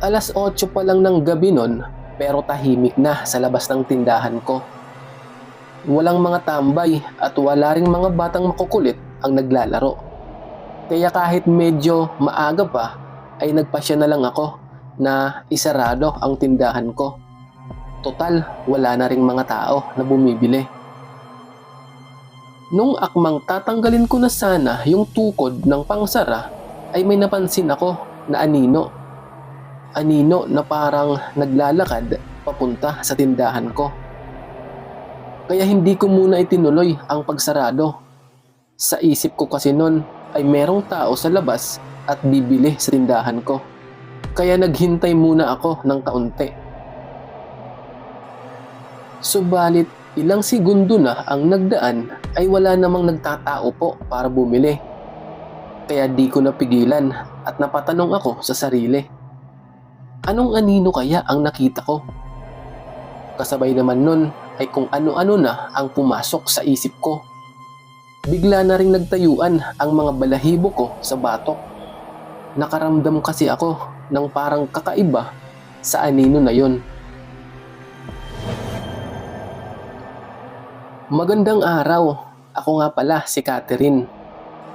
8:00 pa lang ng gabi nun, pero tahimik na sa labas ng tindahan ko. Walang mga tambay at wala ring mga batang makukulit ang naglalaro. Kaya kahit medyo maaga pa, ay nagpasya na lang ako na isarado ang tindahan ko. Total, wala na ring mga tao na bumibili. Nung akmang tatanggalin ko na sana yung tukod ng pangsara, ay may napansin ako na anino. Anino na parang naglalakad papunta sa tindahan ko. Kaya hindi ko muna itinuloy ang pagsarado. Sa isip ko kasi nun ay merong tao sa labas at bibili sa tindahan ko. Kaya naghintay muna ako ng kaunti. Subalit ilang segundo na ang nagdaan ay wala namang nagtatao po para bumili. Kaya di ko napigilan at napatanong ako sa sarili. Anong anino kaya ang nakita ko? Kasabay naman nun ay kung ano-ano na ang pumasok sa isip ko. Bigla na ring nagtayuan ang mga balahibo ko sa batok. Nakaramdam kasi ako ng parang kakaiba sa anino na yon. Magandang araw. Ako nga pala si Catherine.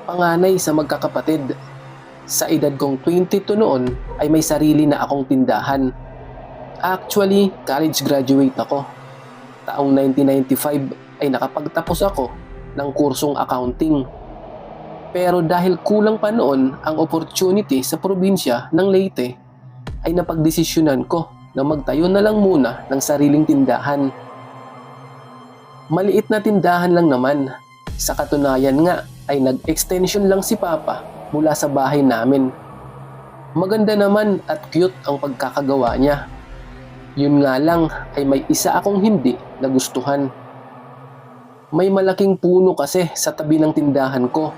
Panganay sa magkakapatid. Sa edad kong 22 noon ay may sarili na akong tindahan. Actually, college graduate ako. Taong 1995 ay nakapagtapos ako ng kursong accounting. Pero dahil kulang pa noon ang opportunity sa probinsya ng Leyte, ay napagdesisyonan ko na magtayo na lang muna ng sariling tindahan. Maliit na tindahan lang naman. Sa katunayan nga ay nag-extension lang si Papa mula sa bahay namin. Maganda naman at cute ang pagkakagawa niya. Yun nga lang ay may isa akong hindi nagustuhan. May malaking puno kasi sa tabi ng tindahan ko.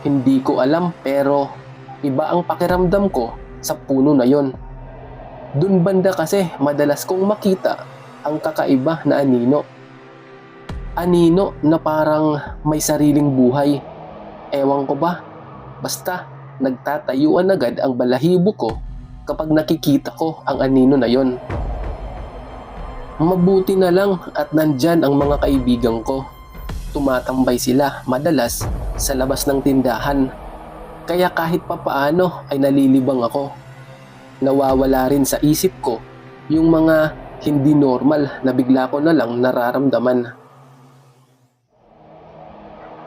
Hindi ko alam pero iba ang pakiramdam ko sa puno na yon. Dun banda kasi madalas kong makita ang kakaiba na anino. Anino na parang may sariling buhay. Ewan ko ba? Basta nagtatayuan agad ang balahibo ko kapag nakikita ko ang anino na yon. Mabuti na lang at nandyan ang mga kaibigan ko. Tumatambay sila madalas sa labas ng tindahan. Kaya kahit papaano ay nalilibang ako. Nawawala rin sa isip ko yung mga hindi normal na bigla ko na lang nararamdaman.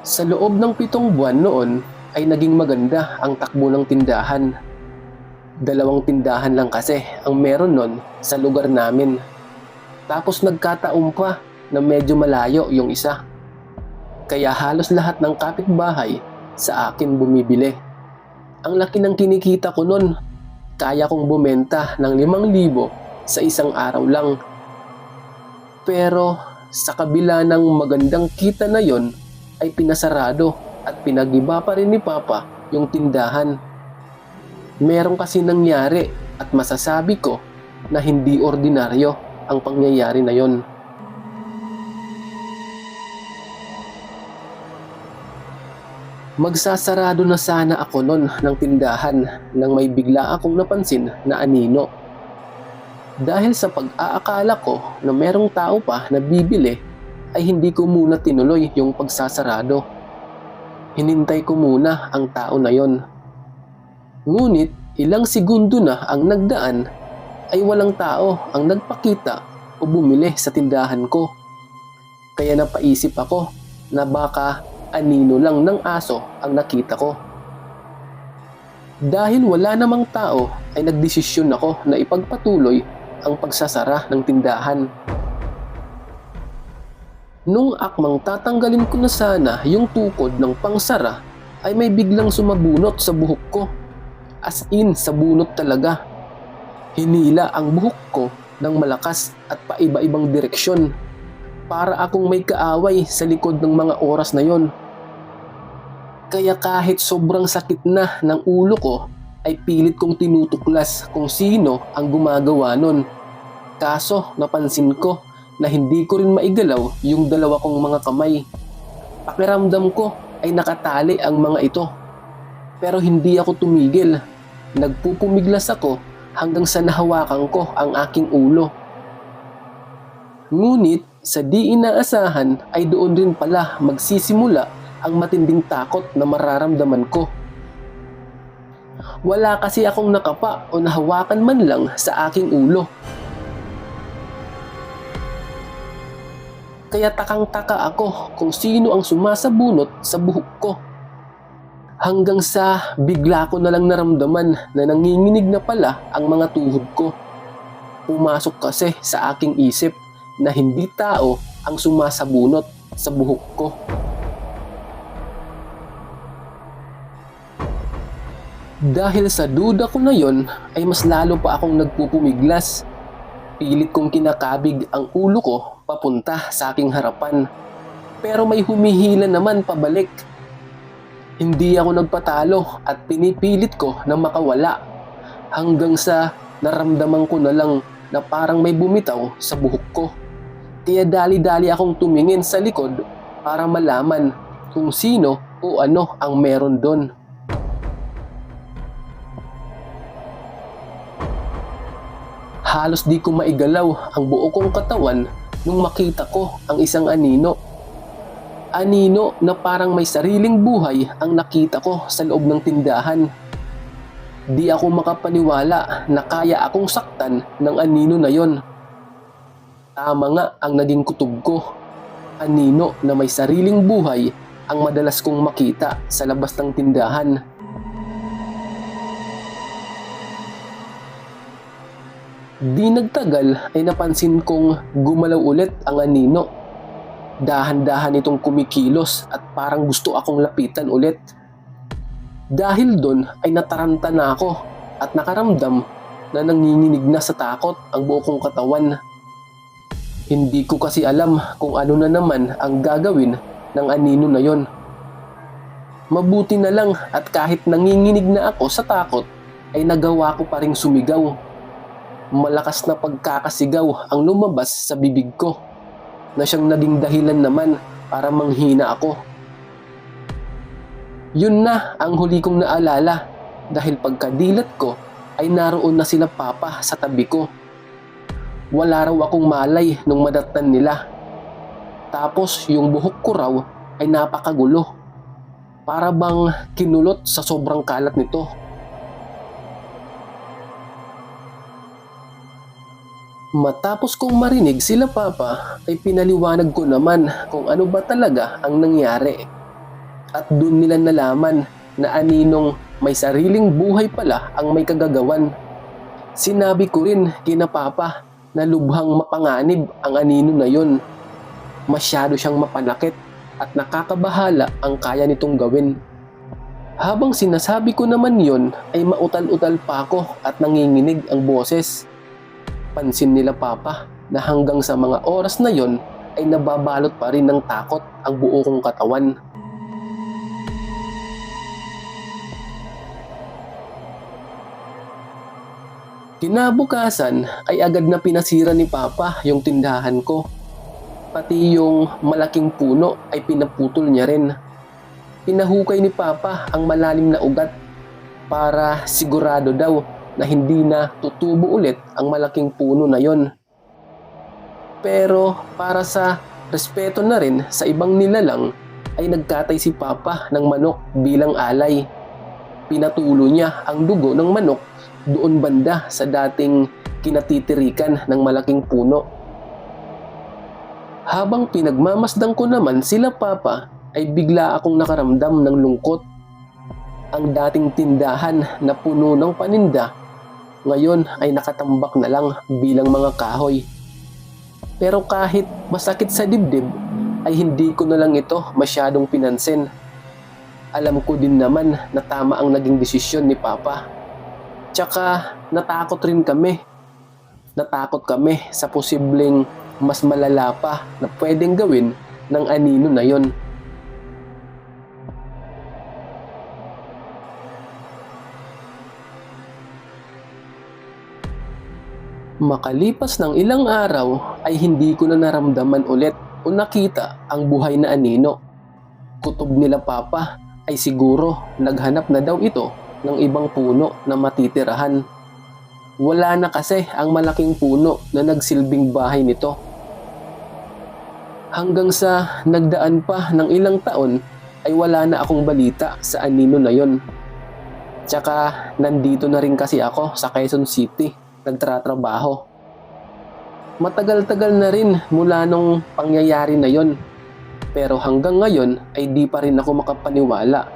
Sa loob ng 7 buwan noon ay naging maganda ang takbo ng tindahan. 2 tindahan lang kasi ang meron nun sa lugar namin. Tapos nagkataon pa na medyo malayo yung isa. Kaya halos lahat ng kapitbahay sa akin bumibili. Ang laki ng kinikita ko nun. Kaya kong bumenta ng 5,000 sa isang araw lang. Pero sa kabila ng magandang kita na yon ay pinasarado at pinagiba pa rin ni Papa yung tindahan. Meron kasi nangyari at masasabi ko na hindi ordinaryo ang pangyayari na yon. Magsasarado na sana ako nun ng tindahan nang may bigla akong napansin na anino. Dahil sa pag-aakala ko na merong tao pa na bibili, ay hindi ko muna tinuloy yung pagsasarado. Hinintay ko muna ang tao na yon. Ngunit ilang segundo na ang nagdaan ay walang tao ang nagpakita o bumili sa tindahan ko. Kaya napaisip ako na baka anino lang ng aso ang nakita ko. Dahil wala namang tao ay nagdesisyon ako na ipagpatuloy ang pagsasara ng tindahan. Nung akmang tatanggalin ko na sana yung tukod ng pangsara ay may biglang sumabunot sa buhok ko. As in sa bunot talaga. Hinila ang buhok ko ng malakas at paiba-ibang direksyon. Para akong may kaaway sa likod ng mga oras na yon. Kaya kahit sobrang sakit na ng ulo ko ay pilit kong tinutuklas kung sino ang gumagawa nun. Kaso napansin ko na hindi ko rin maigalaw yung 2 kong mga kamay. Pakiramdam ko ay nakatali ang mga ito. Pero hindi ako tumigil. Nagpupumiglas ako hanggang sa nahawakan ko ang aking ulo. Ngunit sa di inaasahan ay doon rin pala magsisimula ang matinding takot na mararamdaman ko. Wala kasi akong nakapa o nahawakan man lang sa aking ulo. Kaya takang-taka ako kung sino ang sumasabunot sa buhok ko. Hanggang sa bigla ko na lang naramdaman na nanginginig na pala ang mga tuhod ko. Pumasok kasi sa aking isip na hindi tao ang sumasabunot sa buhok ko. Dahil sa duda ko na yon ay mas lalo pa akong nagpupumiglas. Pilit kong kinakabig ang ulo ko papunta sa aking harapan. Pero may humihila naman pabalik. Hindi ako nagpatalo at pinipilit ko na makawala. Hanggang sa naramdaman ko na lang na parang may bumitaw sa buhok ko. Kaya dali-dali akong tumingin sa likod para malaman kung sino o ano ang meron doon. Halos di ko maigalaw ang buo kong katawan nung makita ko ang isang anino. Anino na parang may sariling buhay ang nakita ko sa loob ng tindahan. Di ako makapaniwala na kaya akong saktan ng anino na yon. Tama nga ang naging kutob ko. Anino na may sariling buhay ang madalas kong makita sa labas ng tindahan. Di nagtagal ay napansin kong gumalaw ulit ang anino. Dahan-dahan itong kumikilos at parang gusto akong lapitan ulit. Dahil doon ay nataranta na ako at nakaramdam na nanginginig na sa takot ang buo kong katawan. Hindi ko kasi alam kung ano na naman ang gagawin ng anino na yon. Mabuti na lang at kahit nanginginig na ako sa takot ay nagawa ko pa ring sumigaw. Malakas na pagkakasigaw ang lumabas sa bibig ko na siyang naging dahilan naman para manghina ako. Yun na ang huli kong naalala dahil pagkadilat ko ay naroon na sila papa sa tabi ko. Wala raw akong malay nung madatnan nila. Tapos yung buhok ko raw ay napakagulo. Para bang kinulot sa sobrang kalat nito. Matapos kong marinig sila papa ay pinaliwanag ko naman kung ano ba talaga ang nangyari. At doon nila nalaman na aninong may sariling buhay pala ang may kagagawan. Sinabi ko rin kina papa na lubhang mapanganib ang anino na yon. Masyado siyang mapanakit at nakakabahala ang kaya nitong gawin. Habang sinasabi ko naman yon ay mautal-utal pa ako at nanginginig ang boses. Pansin nila papa na hanggang sa mga oras na yon ay nababalot pa rin ng takot ang buo kong katawan. Kinabukasan ay agad na pinasira ni papa yung tindahan ko. Pati yung malaking puno ay pinaputol niya rin. Pinahukay ni papa ang malalim na ugat para sigurado daw na hindi na tutubo ulit ang malaking puno na yon. Pero para sa respeto na rin sa ibang nilalang ay nagkatay si papa ng manok bilang alay. Pinatulo niya ang dugo ng manok doon banda sa dating kinatitirikan ng malaking puno. Habang pinagmamasdan ko naman sila papa ay bigla akong nakaramdam ng lungkot. Ang dating tindahan na puno ng paninda ngayon ay nakatambak na lang bilang mga kahoy. Pero kahit masakit sa dibdib ay hindi ko na lang ito masyadong pinansin. Alam ko din naman na tama ang naging desisyon ni papa. Tsaka natakot rin kami. Natakot kami sa posibleng mas malala pa na pwedeng gawin ng anino na yon. Makalipas ng ilang araw ay hindi ko na naramdaman ulit o nakita ang buhay na anino. Kutob nila papa ay siguro naghanap na daw ito ng ibang puno na matitirahan. Wala na kasi ang malaking puno na nagsilbing bahay nito. Hanggang sa nagdaan pa ng ilang taon ay wala na akong balita sa anino na yon. Tsaka nandito na rin kasi ako sa Quezon City, nagtratrabaho. Matagal-tagal na rin mula nung pangyayari na yon. Pero hanggang ngayon ay di pa rin ako makapaniwala.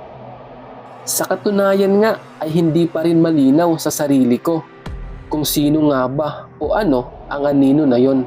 Sa katunayan nga ay hindi pa rin malinaw sa sarili ko kung sino nga ba o ano ang anino na yon.